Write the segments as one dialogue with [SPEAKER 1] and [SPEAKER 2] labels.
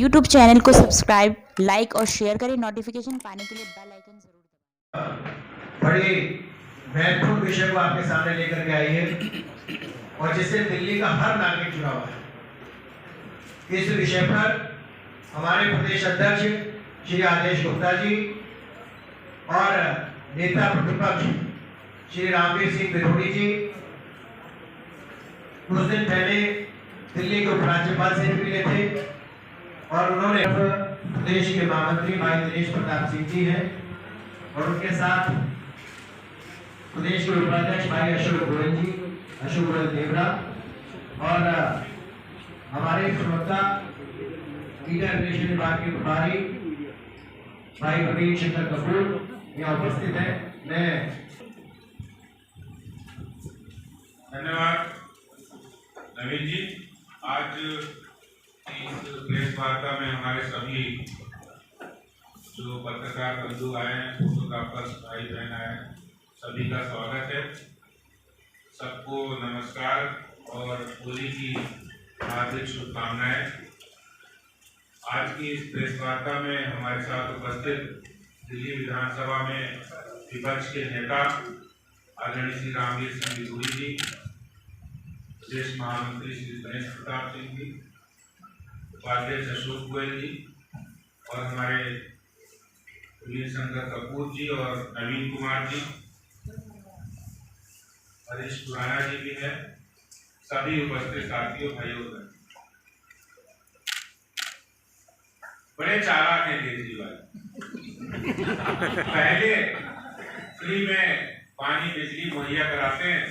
[SPEAKER 1] YouTube channel को subscribe, like और share करें। नोटिफिकेशन पाने के लिए बेल आइकन जरूर दबाएं।
[SPEAKER 2] बड़ी महत्वपूर्ण विषय को आपके सामने लेकर के आई है और जिससे दिल्ली का हर नागरिक जुड़ा हुआ है। इस विषय पर हमारे प्रदेश अध्यक्ष श्री आदेश गुप्ता जी और नेता प्रतिपक्ष श्री रामवीर सिंह बिरोड़ी जी कुछ दिन पहले दिल्ली के उपराज्यपाल से भी मिले थे और उन्होंने प्रदेश के महामंत्री भाई दिनेश प्रताप सिंह जी हैं और उनके साथ प्रदेश के उपाध्यक्ष भाई अशोक गोयल देवरा और हमारे प्रवक्ता मीडिया रिलेशन विभाग के प्रभारी भाई प्रवीण शंकर कपूर यहाँ उपस्थित है। मैं
[SPEAKER 3] धन्यवाद नवीन जी। आज इस प्रेस वार्ता में हमारे सभी जो पत्रकार बंधु आए हैं, फोटोग्राफर्स भाई बहन आए हैं, सभी का स्वागत है। सबको नमस्कार और होली की हार्दिक शुभकामनाएं। आज की इस प्रेस वार्ता में हमारे साथ उपस्थित दिल्ली विधानसभा में विपक्ष के नेता आदरणीय श्री रामवीर सिंह बिरोड़ी जी, प्रदेश महामंत्री श्री दिनेश प्रताप सिंह जी, उपाध्यक्ष अशोक गोयल जी और हमारे प्रवीण शंकर कपूर जी और नवीन कुमार जी, हरीश खुराना जी भी है, सभी उपस्थित साथियों भाइयों बहनों। बड़े चालाक हैं केजरीवाल। पहले फ्री में पानी बिजली मुहैया कराते हैं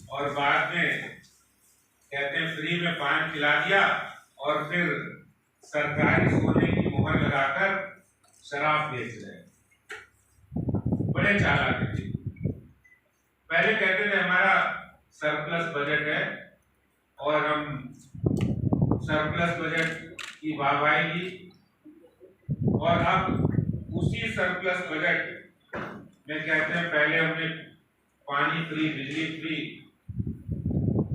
[SPEAKER 3] और बाद में कहते हैं फ्री में पान खिला दिया और फिर सरकारी सोने की मुहर लगाकर शराब बेच रहे हैं। बड़े चालाक हैं। पहले कहते थे हमारा सरप्लस बजट है और हम सरप्लस बजट की वाहवाही की और अब उसी सरप्लस बजट में कहते हैं पहले हमने पानी फ्री, बिजली फ्री।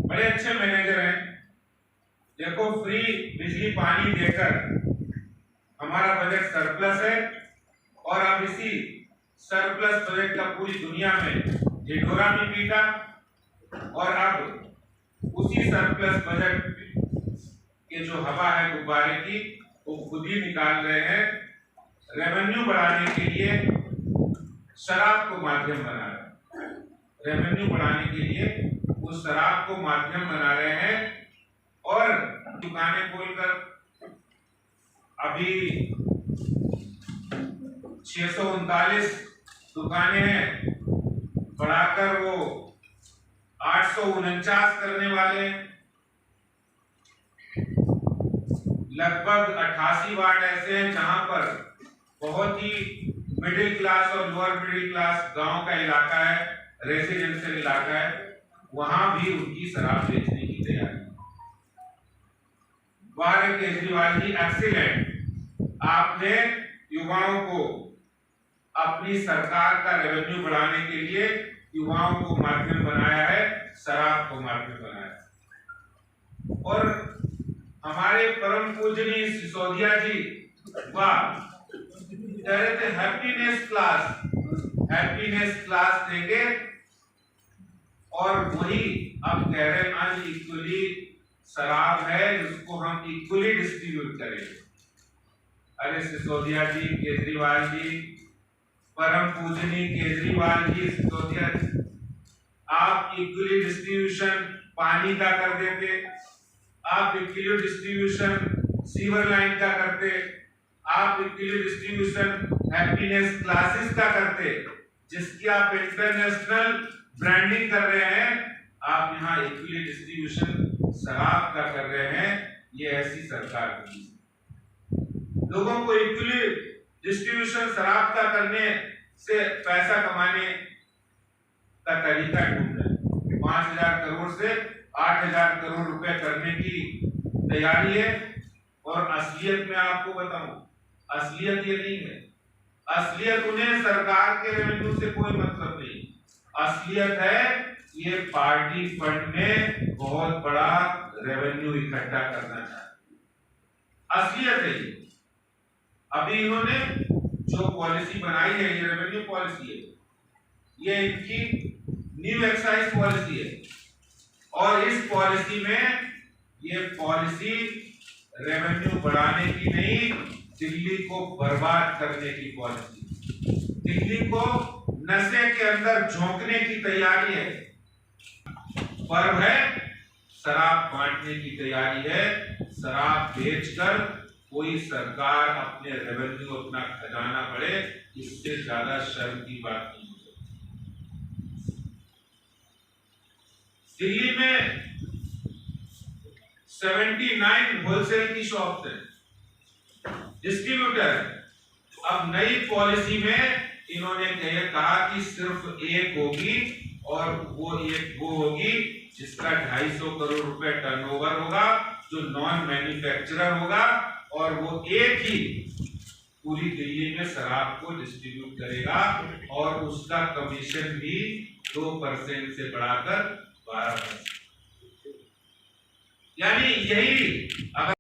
[SPEAKER 3] बड़े अच्छे मैनेजर हैं। देखो, फ्री बिजली पानी देकर हमारा बजट सरप्लस है और अब इसी सरप्लस बजट का पूरी दुनिया में ढिढोरा भी पीटा और अब उसी सरप्लस बजट के जो हवा है गुब्बारे की वो खुद ही निकाल रहे हैं। रेवेन्यू बढ़ाने के लिए शराब को माध्यम बना रहे हैं। रेवेन्यू बढ़ाने के लिए उस शराब को माध्यम बना रहे हैं और दुकानें खोलकर अभी 639 दुकानें हैं, बढ़ाकर वो 849 करने वाले। लगभग 88 वार्ड ऐसे हैं जहां पर बहुत ही मिडिल क्लास और लोअर मिडिल क्लास गांव का इलाका है, रेसिडेंशियल इलाका है, वहां भी उनकी शराब बेचने की तैयारी। वाह केजरीवाल जी, एक्सीलेंट। आपने युवाओं को अपनी सरकार का रेवेन्यू बढ़ाने के लिए युवाओं को माध्यम बनाया है, शराब को माध्यम बनाया है। और हमारे परम पूजनीय सिसोदिया जी, वाह, कह रहे थे हैप्पीनेस क्लास देंगे और वही अब कह रहे हैं अनइक्वली शराब है जिसको हम इक्वली डिस्ट्रीब्यूट करेंगे। अरे सिसोदिया जी, केजरीवाल जी, परम पूजनीय केजरीवाल जी, सिसोदिया जी, आप इक्वली डिस्ट्रीब्यूशन पानी का कर देते, आप इक्वली डिस्ट्रीब्यूशन सीवर लाइन का करते, आप इक्वली डिस्ट्रीब्यूशन हैप्पीनेस क्लासेस का करते, जिसकी आप इंटरनेशनल ब्रांडिंग कर रहे हैं। आप यहाँ इक्वली डिस्ट्रीब्यूशन शराब का कर रहे हैं। ये ऐसी सरकार की लोगों को इक्वली डिस्ट्रीब्यूशन शराब का करने से पैसा कमाने का तरीका ढूंढ रहे हैं। 5,000 करोड़ से 8,000 करोड़ रुपए करने की तैयारी है। और असलियत में आपको बताऊं, असलियत ये नहीं है। असलियत उन्हें सरकार के रेवेन्यू से कोई मतलब नहीं। असलियत है ये पार्टी फंड में बहुत बड़ा रेवेन्यू इकट्ठा करना चाहते। असलियत है ये। अभी इन्होंने जो पॉलिसी बनाई है, ये रेवेन्यू पॉलिसी है, ये इनकी न्यू एक्साइज पॉलिसी है। और इस पॉलिसी में ये पॉलिसी रेवेन्यू बढ़ाने की नहीं, दिल्ली को बर्बाद करने की पॉलिसी, दिल्ली को नशे के अंदर झोंकने की तैयारी है। पर्व है, शराब बांटने की तैयारी है। शराब बेचकर कोई सरकार अपने रेवेन्यू, अपना खजाना बढ़े, इससे ज्यादा शर्म की बात नहीं हो सकती। दिल्ली में 79 होलसेल की शॉप्स है, डिस्ट्रीब्यूटर है। अब नई पॉलिसी में इन्होंने कहा कि सिर्फ एक होगी, और वो एक वो होगी जिसका 250 करोड़ रुपए टर्नओवर होगा, जो नॉन मैन्युफैक्चरर होगा, और वो एक ही पूरी दिल्ली में शराब को डिस्ट्रीब्यूट करेगा, और उसका कमीशन भी 2% से बढ़ाकर 12%। यानी यही अगर